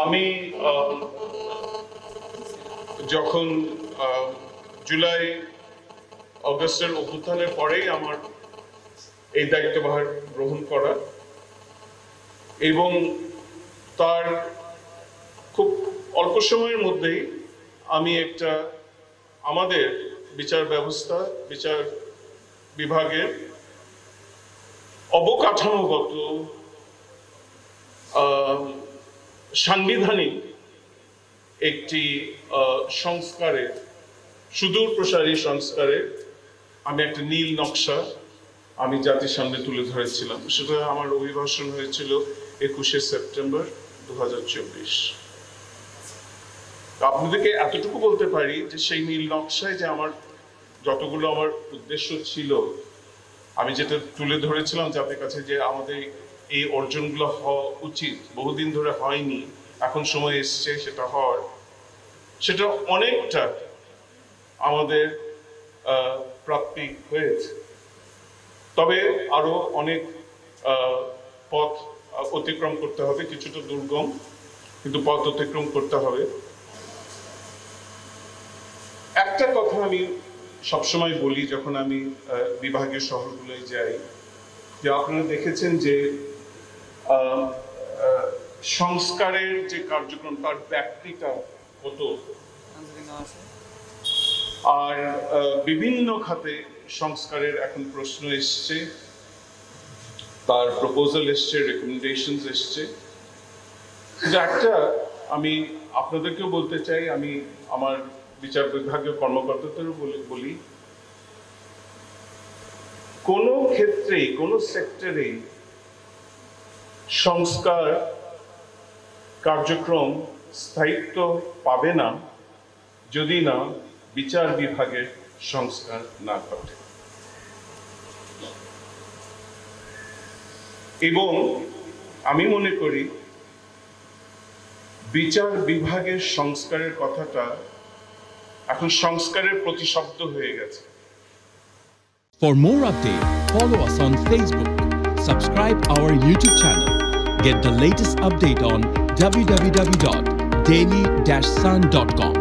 আমি যখন জুলাই অগস্টের অভ্যুত্থানের পরেই আমার এই দায়িত্বভার গ্রহণ করা এবং তার খুব অল্প সময়ের মধ্যেই আমি একটা আমাদের বিচার ব্যবস্থা বিচার বিভাগের অবকাঠামোগত সাংবিধানিক একটি সংস্কারের সুদূর প্রসারী সংস্কারের আমি একটা নীল নকশা আমি জাতির সামনে তুলে ধরেছিলাম। সেটা আমার অভিভাষণ হয়েছিল 21শে সেপ্টেম্বর 2024। আপনাদেরকে এতটুকু বলতে পারি যে সেই নীল নকশায় যে আমার যতগুলো আমার উদ্দেশ্য ছিল, আমি যেটা তুলে ধরেছিলাম যাদের কাছে যে আমাদের এই অর্জনগুলো হওয়া উচিত, বহুদিন ধরে হয়নি, এখন সময় এসছে সেটা হওয়ার, সেটা অনেকটা আমাদের প্রাপ্তি হয়েছে। তবে আরো অনেক পথ অতিক্রম করতে হবে, কিছুটা দুর্গম কিন্তু পথ অতিক্রম করতে হবে। একটা কথা আমি সবসময় বলি যখন আমি বিভাগীয় শহরগুলোয় যাই, যে আপনারা দেখেছেন যে সংস্কারের যে কার্যক্রম তার ব্যাপ্তিটা কত, আর বিভিন্ন খাতে সংস্কারের এখন প্রশ্ন এসছে, তার প্রপোজাল এসছে, রেকমেন্ডেশনস এসছে। কিন্তু একটা আমি আপনাদেরকেও বলতে চাই, আমি আমার বিচার বিভাগীয় কর্মকর্তাদেরও বলি, কোন ক্ষেত্রেই কোন সেক্টরেই সংস্কার কার্যক্রম স্থায়িত্ব পাবে না যদি না বিচার বিভাগের সংস্কার না ঘটে। এবং আমি মনে করি বিচার বিভাগের সংস্কারের কথাটা এখন সংস্কারের প্রতিশব্দ হয়ে গেছে। For more updates, follow us on Facebook, subscribe our YouTube channel, get the latest update on www.daily-sun.com.